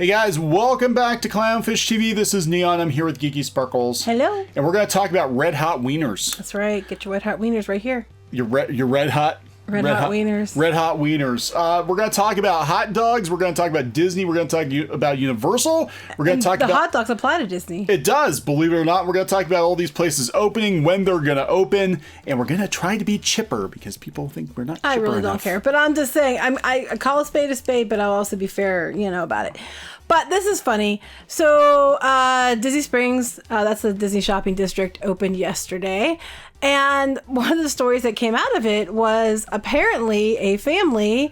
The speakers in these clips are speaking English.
Hey guys, welcome back to Clownfish TV. This is Kneon. I'm here with Geeky Sparkles. Hello. And we're going to talk about red hot wieners. That's right. Get your red hot wieners right here. Your red hot? Red hot wieners. Red hot wieners. We're going to talk about hot dogs. We're going to talk about Disney. We're going to talk about Universal. We're going to talk about... The hot dogs apply to Disney. It does, believe it or not. We're going to talk about all these places opening, when they're going to open, and we're going to try to be chipper because people think we're not chipper I really enough. don't care. But I'm just saying, I call a spade, but I'll also be fair, about it. But this is funny. So Disney Springs, that's the Disney shopping district, opened yesterday. And one of the stories that came out of it was apparently a family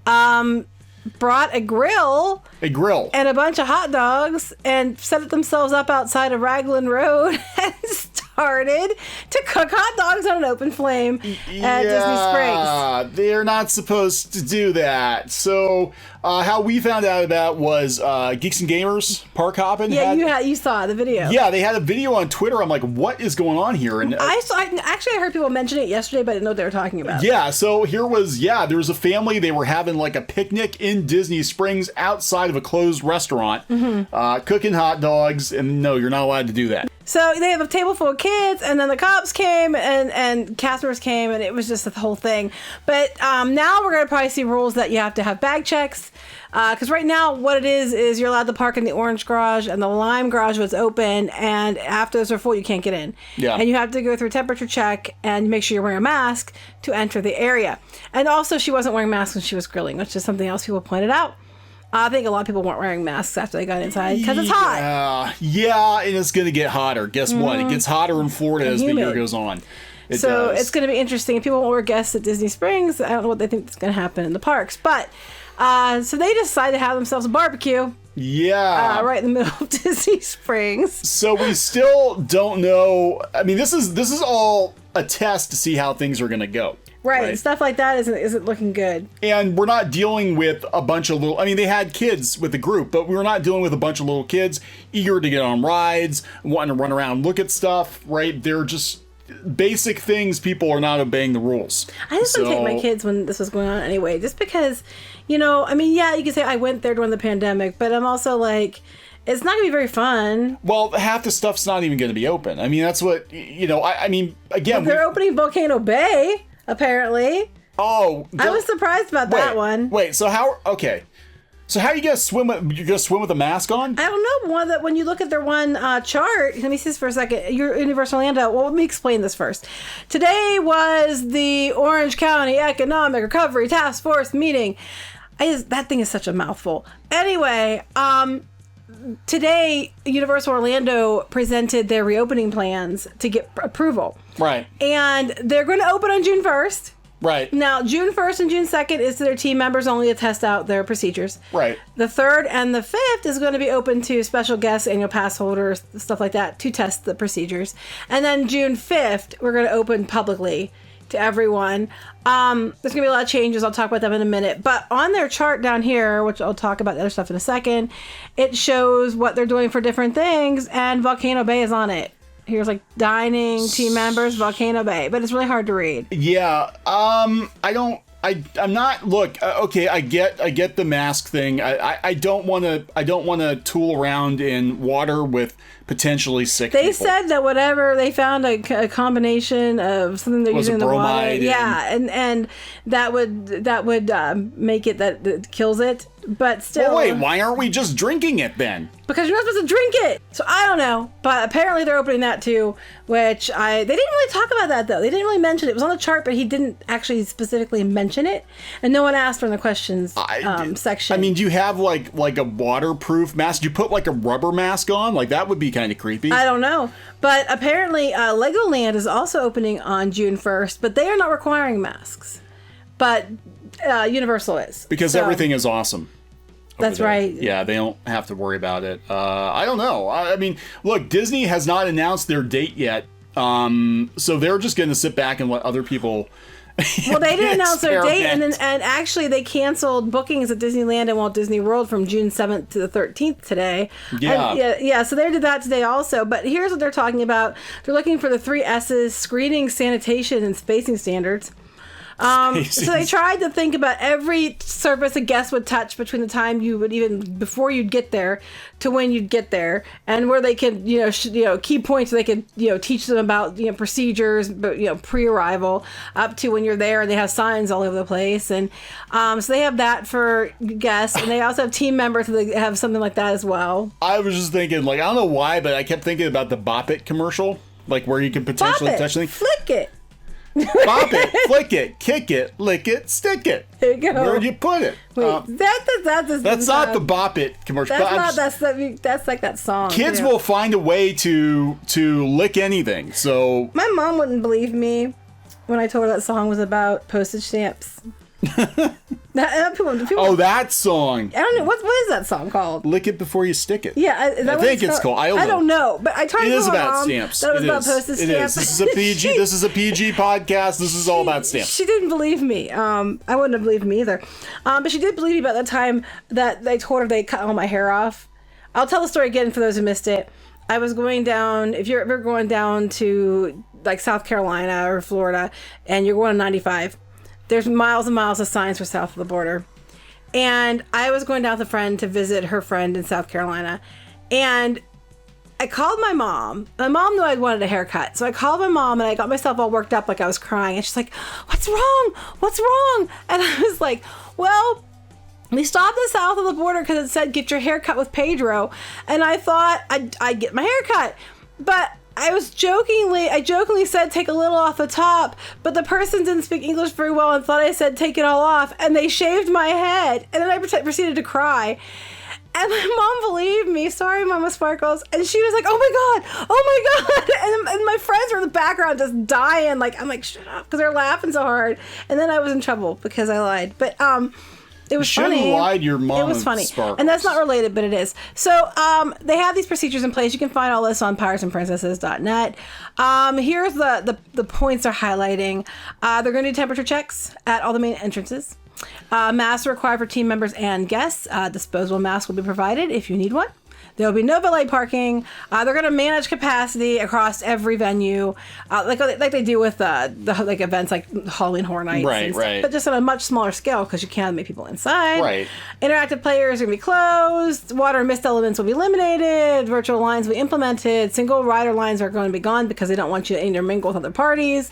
brought a grill and a bunch of hot dogs and set themselves up outside of Raglan Road and started to cook hot dogs on an open flame at Disney Springs. They're not supposed to do that. So how we found out about was Geeks and Gamers Park Hopping. Yeah, you saw the video. Yeah, they had a video on Twitter. I'm like, what is going on here? And I heard people mention it yesterday, but I didn't know what they were talking about. Yeah, so there was a family. They were having like a picnic in Disney Springs outside of a closed restaurant, cooking hot dogs. And no, you're not allowed to do that. So they have a table full of kids, and then the cops came, and customers came, and it was just the whole thing. But now we're going to probably see rules that you have to have bag checks. Because right now, what it is you're allowed to park in the orange garage, and the lime garage was open, and after those are full, you can't get in. Yeah. And you have to go through a temperature check and make sure you're wearing a mask to enter the area. And also, she wasn't wearing masks when she was grilling, which is something else people pointed out. I think a lot of people weren't wearing masks after they got inside because it's hot. Yeah, and it's going to get hotter. Guess what? It gets hotter in Florida as the year goes on. It does. It's going to be interesting. People won't wear guests at Disney Springs. I don't know what they think is going to happen in the parks. But, so they decided to have themselves a barbecue. Yeah. Right in the middle of Disney Springs. So we still don't know. I mean, this is all a test to see how things are going to go. Right. Stuff like that isn't looking good. And we're not dealing with a bunch of little... I mean, they had kids with the group, but we're not dealing with a bunch of little kids eager to get on rides, wanting to run around, look at stuff, right? They're just basic things. People are not obeying the rules. I just wouldn't take my kids when this was going on anyway, just because, you can say I went there during the pandemic, but I'm also like... It's not going to be very fun. Well, half the stuff's not even going to be open. I mean, that's what, again... But they're opening Volcano Bay, apparently. Oh. I was surprised about that one. Wait, so how... Okay. So how are you going to swim with... You're going to swim with a mask on? I don't know. When you look at their one chart... Let me see this for a second. Universal Orlando. Well, let me explain this first. Today was the Orange County Economic Recovery Task Force meeting. That thing is such a mouthful. Anyway, today, Universal Orlando presented their reopening plans to get approval. Right. And they're going to open on June 1st. Right. Now, June 1st and June 2nd is to their team members only to test out their procedures. Right. The 3rd and the 5th is going to be open to special guests, annual pass holders, stuff like that, to test the procedures. And then June 5th, we're going to open publicly to everyone. There's going to be a lot of changes. I'll talk about them in a minute. But on their chart down here, which I'll talk about the other stuff in a second, it shows what they're doing for different things, and Volcano Bay is on it. Here's like dining, team members, Volcano Bay. But it's really hard to read. Yeah. I'm not. Look. Okay. I get the mask thing. I don't want to tool around in water with potentially sick people. They said that whatever they found a combination of something they're using in the water. Yeah, and that would make it that it kills it. But still. Well, wait. Why aren't we just drinking it then? Because you're not supposed to drink it. So I don't know. But apparently they're opening that too, which they didn't really talk about that though. They didn't really mention it. It was on the chart, but he didn't actually specifically mention it. And no one asked for in the questions section. I mean, do you have like a waterproof mask? Do you put like a rubber mask on? Like that would be kind of creepy. I don't know. But apparently Legoland is also opening on June 1st, but they are not requiring masks. But Universal is. Because everything is awesome. That's right. Yeah, they don't have to worry about it. I don't know. I mean, look, Disney has not announced their date yet. So they're just going to sit back and let other people... Well, they didn't announce their date, and actually they canceled bookings at Disneyland and Walt Disney World from June 7th to the 13th today. Yeah. So they did that today also. But here's what they're talking about. They're looking for the 3 S's: screening, sanitation, and spacing standards. So they tried to think about every surface a guest would touch between the time you would before you'd get there to when you'd get there, and where they could, key points so they could, teach them about, procedures, but, pre-arrival up to when you're there, and they have signs all over the place. And so they have that for guests, and they also have team members, so they have something like that as well. I was just thinking, I don't know why, but I kept thinking about the Bop It commercial, where you could potentially touch things. Flick it. Bop it, flick it, kick it, lick it, stick it. There you go. Where'd you put it? Wait, that's not the Bop It commercial. That's like that song. Kids will find a way to lick anything. So my mom wouldn't believe me when I told her that song was about postage stamps. Oh, that song. I don't know. What is that song called? Lick it before you stick it. Yeah, I think it's called. I don't know. But I tried to tell my mom stamps. that it was about postage stamps. This is a PG. This is a PG podcast. This is all about stamps. She didn't believe me. I wouldn't have believed me either. But she did believe me about the time that they told her they cut all my hair off. I'll tell the story again for those who missed it. I was going down. If you're ever going down to South Carolina or Florida, and you're going on 95. There's miles and miles of signs for south of the border. And I was going down with a friend to visit her friend in South Carolina. And I called my mom. My mom knew I wanted a haircut. So I called my mom, and I got myself all worked up like I was crying. And she's like, "What's wrong? What's wrong?" And I was like, "Well, we stopped at south of the border because it said get your hair cut with Pedro." And I thought I'd get my hair cut. But I jokingly said take a little off the top, but the person didn't speak English very well and thought I said take it all off, and they shaved my head, and then I proceeded to cry. And my mom believed me. Sorry, Mama Sparkles. And she was like, oh my God. And my friends were in the background just dying. I'm like, shut up, because they're laughing so hard. And then I was in trouble because I lied. But it was funny. You lied your mom. It was funny. Sparkles. And that's not related, but it is. So they have these procedures in place. You can find all this on piratesandprincesses.net. Here's the points they're highlighting. They're going to do temperature checks at all the main entrances. Masks are required for team members and guests. Disposable masks will be provided if you need one. There will be no valet parking. They're going to manage capacity across every venue, like they do with the events like Halloween Horror Nights, right. But just on a much smaller scale because you can't make people inside. Right. Interactive players are going to be closed. Water and mist elements will be eliminated. Virtual lines will be implemented. Single rider lines are going to be gone because they don't want you to intermingle with other parties.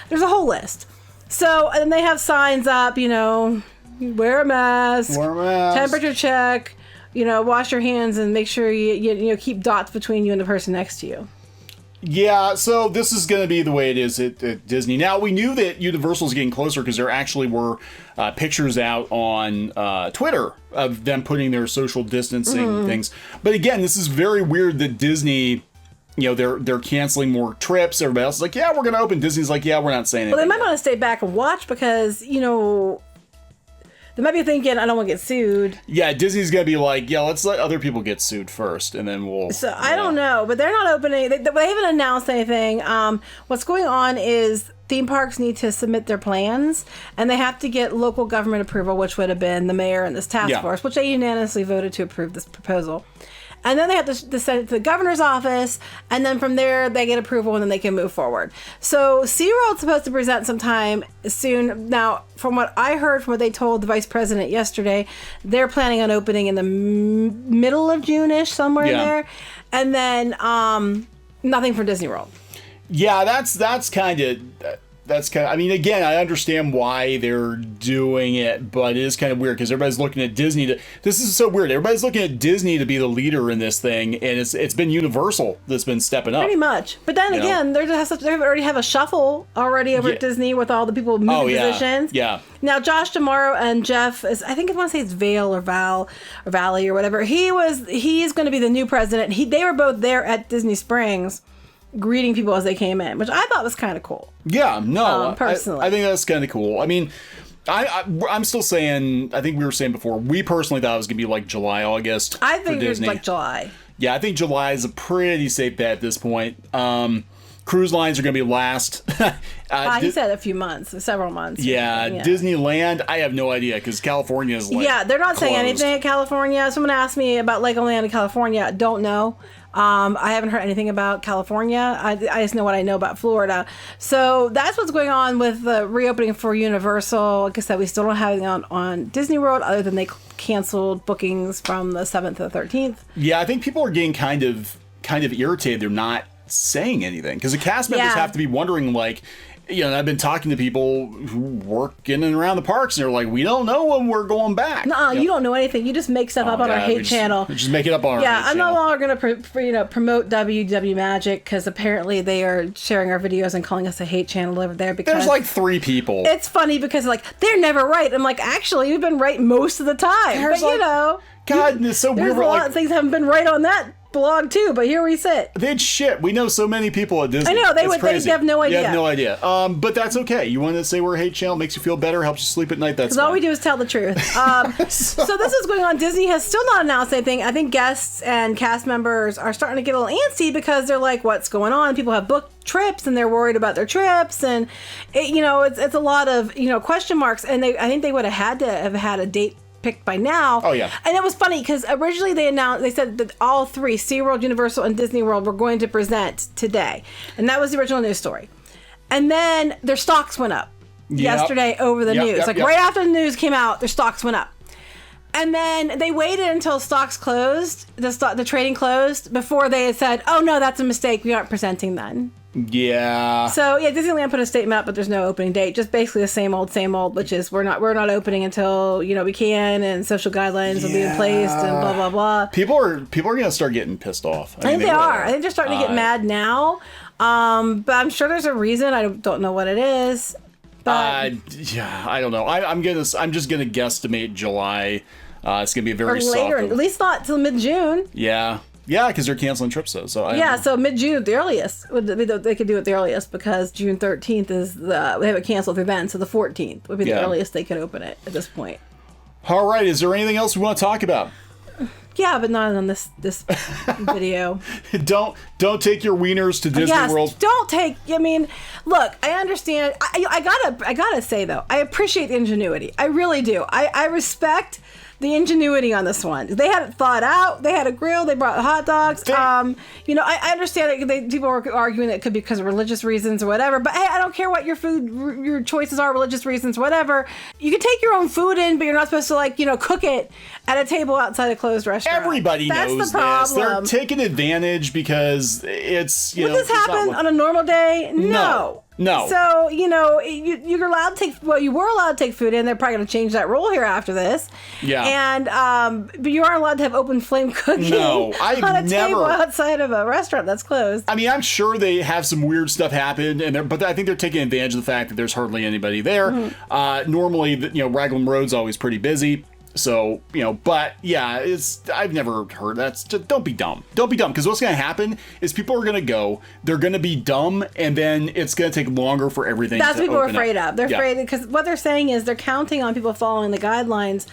There's a whole list. So, and they have signs up, wear a mask, temperature check, wash your hands, and make sure you keep dots between you and the person next to you. Yeah, so this is going to be the way it is at Disney. Now, we knew that Universal's getting closer because there actually were pictures out on Twitter of them putting their social distancing things. But again, this is very weird that Disney, they're canceling more trips. Everybody else is like, yeah, we're going to open. Disney's like, yeah, we're not saying anything. Well, they might want to stay back and watch because, they might be thinking, I don't want to get sued. Yeah, Disney's going to be like, yeah, let's let other people get sued first, and then we'll... So, I don't know, but they're not opening... They haven't announced anything. What's going on is theme parks need to submit their plans, and they have to get local government approval, which would have been the mayor and this task force, which they unanimously voted to approve this proposal. And then they have to send it to the governor's office, and then from there they get approval, and then they can move forward. So SeaWorld's supposed to present sometime soon. Now, from what I heard, from what they told the vice president yesterday, they're planning on opening in the middle of June-ish, somewhere in there. And then nothing for Disney World. Yeah, that's kind of... I mean, again, I understand why they're doing it, but it is kind of weird because everybody's looking at Disney this is so weird. Everybody's looking at Disney to be the leader in this thing, and it's been Universal that's been stepping up. Pretty much. But then again, they already have a shuffle already over at Disney with all the people moving positions. Yeah. Now, Josh D'Amaro and Jeff, I think I want to say it's Vale or Val or Valley or whatever. He's going to be the new president. They were both there at Disney Springs, greeting people as they came in, which I thought was kind of cool. Yeah, no, personally. I think that's kind of cool. I mean, I'm still saying, I think we were saying before, we personally thought it was going to be like July, August. I think it was like July. Yeah, I think July is a pretty safe bet at this point. Cruise lines are going to be last. He said a few months, several months. Yeah, Disneyland, I have no idea because California is like they're not saying closed. anything in California. Someone asked me about Legoland in California. Don't know. I haven't heard anything about California. I just know what I know about Florida. So that's what's going on with the reopening for Universal. Like I said, we still don't have anything on Disney World other than they canceled bookings from the 7th to the 13th. Yeah, I think people are getting kind of irritated. They're not saying anything because the cast members have to be wondering, like, I've been talking to people who work in and around the parks, and they're like, we don't know when we're going back. No, you don't know anything. You just make stuff up on our hate channel. Just make it up on our hate channel. I'm no longer going to promote WW Magic because apparently they are sharing our videos and calling us a hate channel over there. Because there's like 3 people. It's funny because they're never right. I'm like, actually, you've been right most of the time. There's but God, it's so weird. There's a lot of things that haven't been right on that blog too, but here we sit. It's shit. We know so many people at Disney. I know they have no idea. You have no idea. But that's okay. You want to say we're a hate channel, makes you feel better, helps you sleep at night. That's because all we do is tell the truth. So this is going on. Disney has still not announced anything. I think guests and cast members are starting to get a little antsy because they're like, "What's going on?" People have booked trips and they're worried about their trips, and it's a lot of question marks. And I think they would have had a date picked by now. Oh yeah. And it was funny because originally they said that all 3, SeaWorld, Universal, and Disney World, were going to present today. And that was the original news story. And then their stocks went up yesterday over the news. Right after the news came out, their stocks went up. And then they waited until stocks closed, the trading closed, before they had said, "Oh no, that's a mistake. We aren't presenting then." Yeah. So Disneyland put a statement out, but there's no opening date. Just basically the same old, which is we're not opening until we can, and social guidelines will be in place, and blah blah blah. People are gonna start getting pissed off. I think they are. I think they're starting to get mad now. But I'm sure there's a reason. I don't know what it is. But I don't know. I'm just gonna guesstimate July. It's gonna be a very later, soft. at least not till mid-June. Yeah, because they're canceling trips though. So so mid-June at the earliest. They could do it the earliest because June 13th is we have it canceled through then, so the 14th would be the earliest they could open it at this point. All right, is there anything else we want to talk about? Yeah, but not on this video. Don't take your wieners to Disney World. Don't take. I mean, look, I understand. I gotta say though, I appreciate the ingenuity. I really do. I respect the ingenuity on this one. They had it thought out. They had a grill. They brought hot dogs. I understand that people were arguing that it could be because of religious reasons or whatever. But hey, I don't care what your choices are, religious reasons, whatever. You can take your own food in, but you're not supposed to cook it at a table outside a closed restaurant. Everybody knows the problem. this. They're taking advantage because it's Would this happen on a normal day? No. So, you're allowed to take, you were allowed to take food in. They're probably going to change that rule here after this. Yeah. And, but you aren't allowed to have open flame cooking on a table outside of a restaurant that's closed. I mean, I'm sure they have some weird stuff happen, but I think they're taking advantage of the fact that there's hardly anybody there. Mm-hmm. Normally, Raglan Road's always pretty busy. So, but yeah, I've never heard that. Just, don't be dumb. Don't be dumb. Because what's going to happen is people are going to go, they're going to be dumb, and then it's going to take longer for everything That's to what people are open afraid up. of. They're afraid because what they're saying is they're counting on people following the guidelines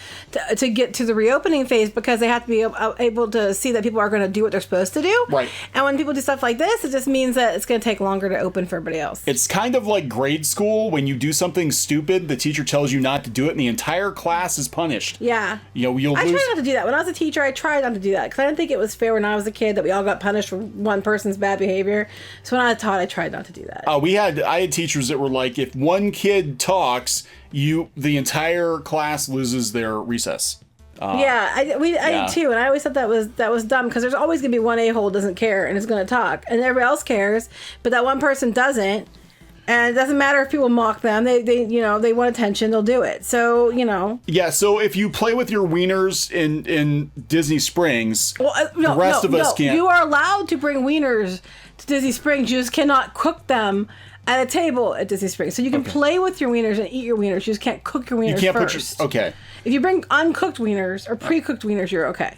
to get to the reopening phase because they have to be able to see that people are going to do what they're supposed to do. Right. And when people do stuff like this, it just means that it's going to take longer to open for everybody else. It's kind of like grade school when you do something stupid, the teacher tells you not to do it, and the entire class is punished. Yeah. You'll I tried not to do that. When I was a teacher, I tried not to do that because I didn't think it was fair when I was a kid that we all got punished for one person's bad behavior. So when I taught, I tried not to do that. I had teachers that were like, if one kid talks, the entire class loses their recess. I did too, and I always thought that was dumb because there's always gonna be one a-hole doesn't care and is gonna talk, and everybody else cares, but that one person doesn't. And it doesn't matter if people mock them. They want attention. They'll do it. So, Yeah, so if you play with your wieners in Disney Springs, the rest of us can't. You are allowed to bring wieners to Disney Springs. You just cannot cook them at a table at Disney Springs. So you can play with your wieners and eat your wieners. You just can't cook your wieners first. Okay. If you bring uncooked wieners or pre-cooked wieners, you're okay.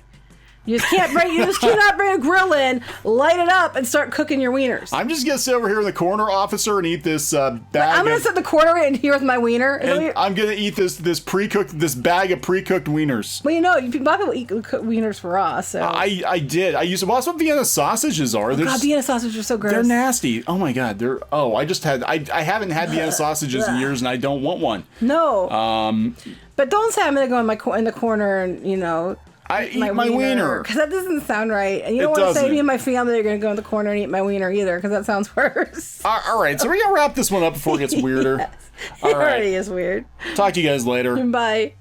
You just can't bring. You just cannot bring a grill in, light it up, and start cooking your wieners. I'm just gonna sit over here in the corner, officer, and eat this bag. I'm gonna sit in the corner in here with my wiener. And I'm gonna eat this bag of pre-cooked wieners. Well, you know, a lot of people eat wieners raw. So I did. I used to. Well, that's what Vienna sausages are. oh, God, Vienna sausages are so gross. They're nasty. Oh my God. They're. Oh, I haven't had Vienna sausages in years, and I don't want one. No. But don't say I'm gonna go in the corner and I eat my wiener. Because that doesn't sound right. And you don't want to say to me and my family they're going to go in the corner and eat my wiener either, because that sounds worse. All right, so we're going to wrap this one up before it gets weirder. Yes. All It right. already is weird. Talk to you guys later. Bye.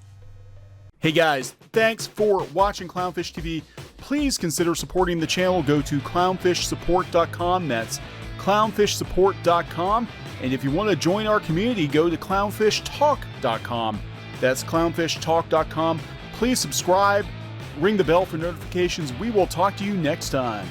Hey guys, thanks for watching Clownfish TV. Please consider supporting the channel. Go to clownfishsupport.com. That's clownfishsupport.com. And if you want to join our community, go to clownfishtalk.com. That's clownfishtalk.com. Please subscribe. Ring the bell for notifications. We will talk to you next time.